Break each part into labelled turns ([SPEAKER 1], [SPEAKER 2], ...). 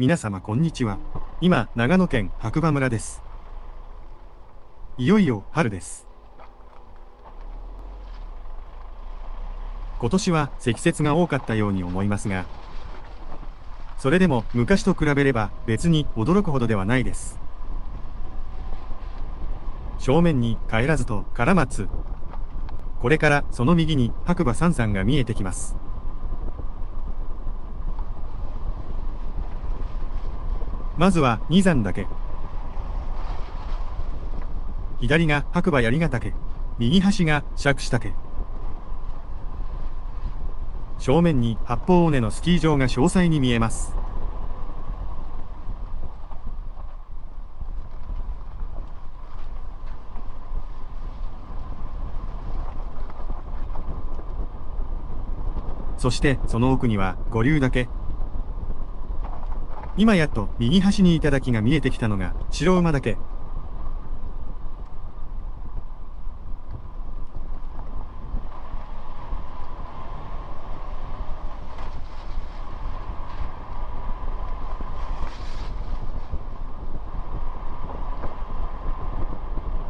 [SPEAKER 1] 皆様こんにちは。今、長野県白馬村です。いよいよ春です。今年は積雪が多かったように思いますが、それでも昔と比べれば別に驚くほどではないです。正面に帰らずと唐松。これからその右に白馬三山が見えてきます。まずは二山岳。左が白馬槍ヶ岳、右端が杓子岳。正面に八方尾根のスキー場が詳細に見えます。そしてその奥には五竜岳。今やっと右端に頂が見えてきたのが白馬岳。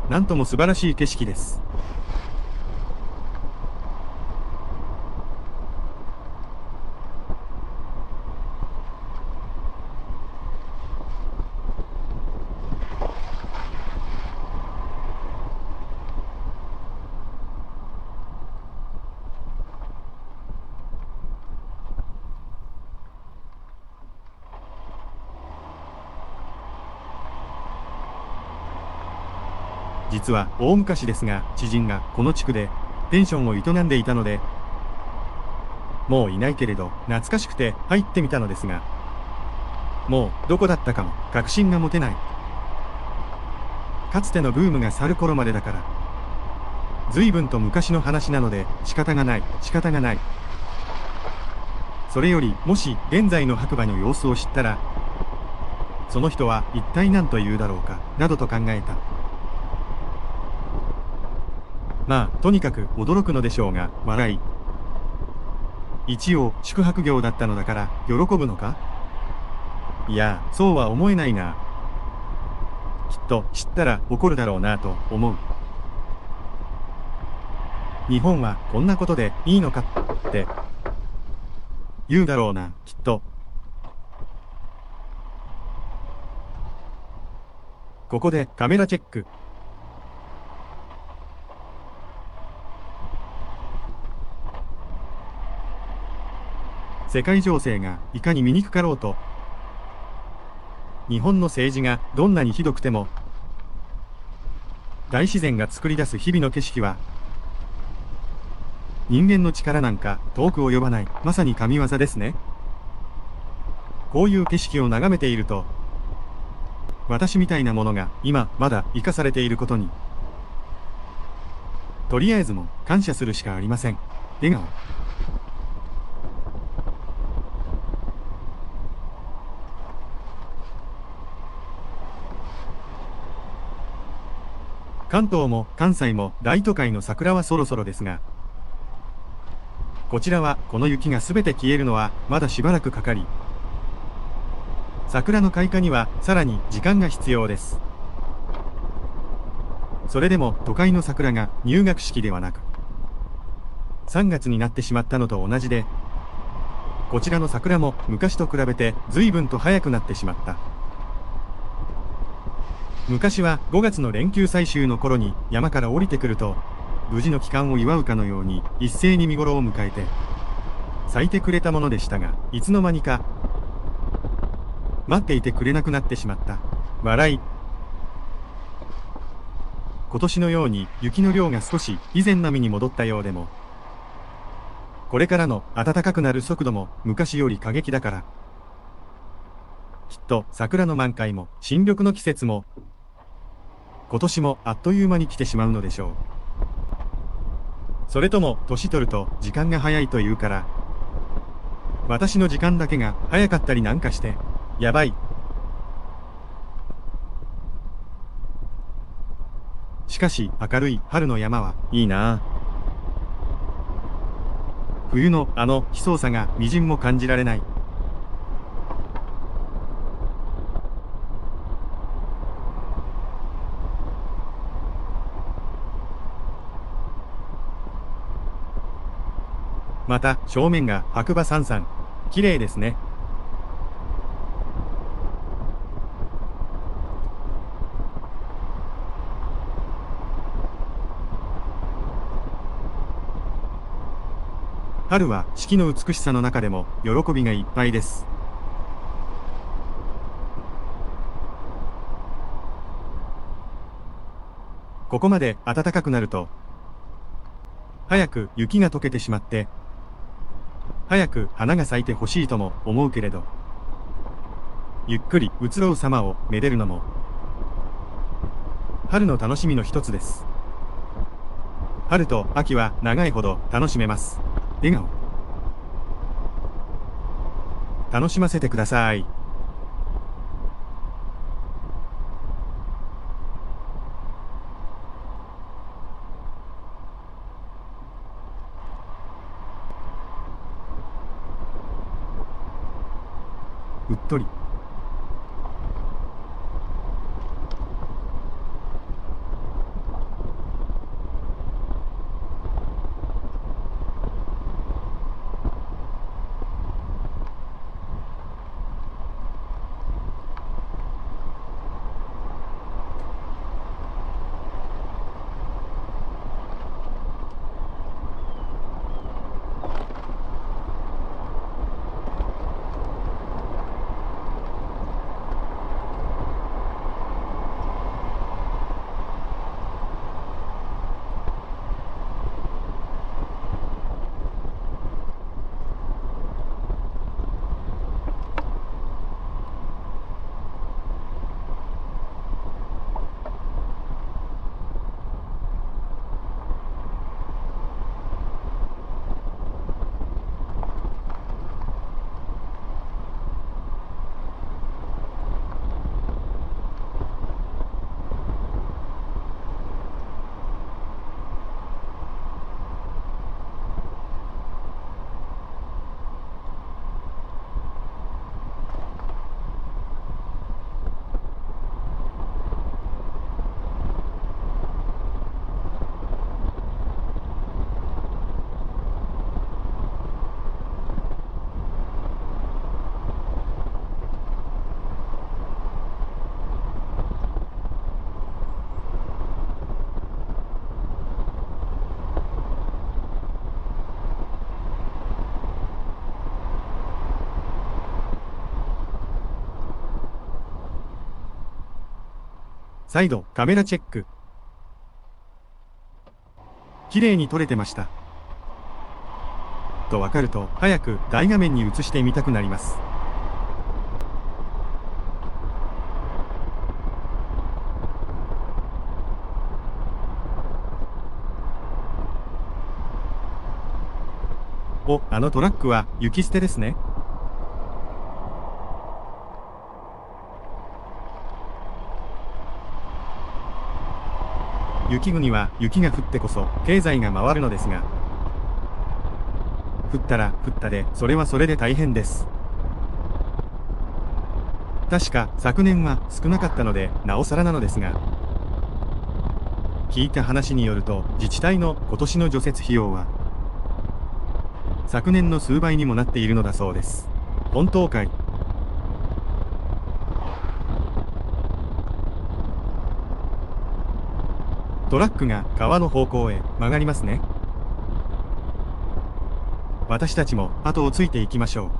[SPEAKER 1] なんとも素晴らしい景色です。実は大昔ですが、知人がこの地区でペンションを営んでいたので、もういないけれど懐かしくて入ってみたのですが、もうどこだったかも確信が持てない。かつてのブームが去る頃までだから、随分と昔の話なので仕方がない、仕方がない。それよりもし現在の白馬の様子を知ったら、その人は一体何と言うだろうか、などと考えた。まあ、とにかく驚くのでしょうが、笑い。一応、宿泊業だったのだから、喜ぶのか？いや、そうは思えないが、きっと知ったら怒るだろうなと思う。日本はこんなことでいいのかって、言うだろうな、きっと。ここでカメラチェック。世界情勢がいかに醜かろうと、日本の政治がどんなにひどくても、大自然が作り出す日々の景色は、人間の力なんか遠く及ばない、まさに神業ですね。こういう景色を眺めていると、私みたいなものが今まだ生かされていることに、とりあえずも感謝するしかありません。笑顔。関東も関西も大都会の桜はそろそろですが、こちらはこの雪がすべて消えるのはまだしばらくかかり、桜の開花にはさらに時間が必要です。それでも都会の桜が入学式ではなく、3月になってしまったのと同じで、こちらの桜も昔と比べて随分と早くなってしまった。昔は5月の連休最終の頃に山から降りてくると、無事の帰還を祝うかのように一斉に見頃を迎えて、咲いてくれたものでしたが、いつの間にか、待っていてくれなくなってしまった。笑い。今年のように雪の量が少し以前並みに戻ったようでも、これからの暖かくなる速度も昔より過激だから、きっと桜の満開も新緑の季節も、今年もあっという間に来てしまうのでしょう。それとも年取ると時間が早いというから、私の時間だけが早かったりなんかして、やばい。しかし明るい春の山はいいなあ。冬のあの悲壮さがみじんも感じられない。また正面が白馬三々。綺麗ですね。春は四季の美しさの中でも喜びがいっぱいです。ここまで暖かくなると、早く雪が溶けてしまって、早く花が咲いてほしいとも思うけれど、ゆっくり移ろう様をめでるのも、春の楽しみの一つです。春と秋は長いほど楽しめます。笑顔。楽しませてください。うっとり。再度カメラチェック。綺麗に撮れてました。とわかると早く大画面に映してみたくなります。お、あのトラックは雪捨てですね。雪国は雪が降ってこそ経済が回るのですが、降ったら降ったでそれはそれで大変です。確か昨年は少なかったのでなおさらなのですが、聞いた話によると自治体の今年の除雪費用は昨年の数倍にもなっているのだそうです。本当かい？トラックが川の方向へ曲がりますね。私たちも後をついていきましょう。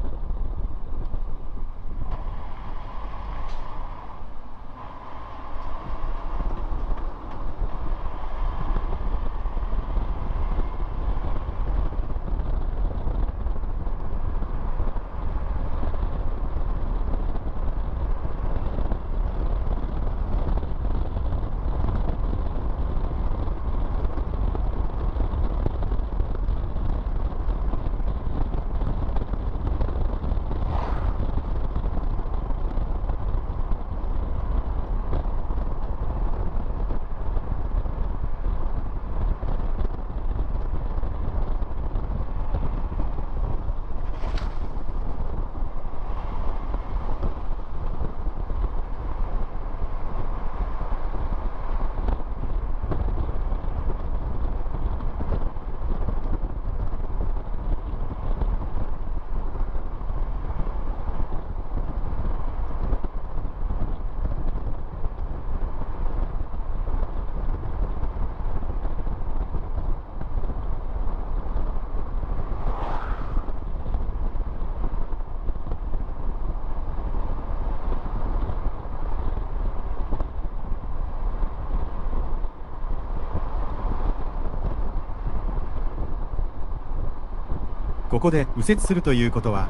[SPEAKER 1] ここで右折するということは、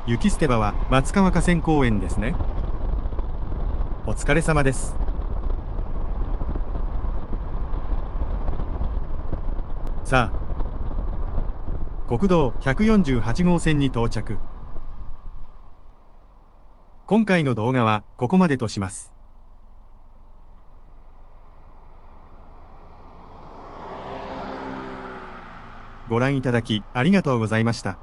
[SPEAKER 1] 雪捨て場は松川河川公園ですね。お疲れ様です。さあ、国道148号線に到着。今回の動画はここまでとします。ご覧いただきありがとうございました。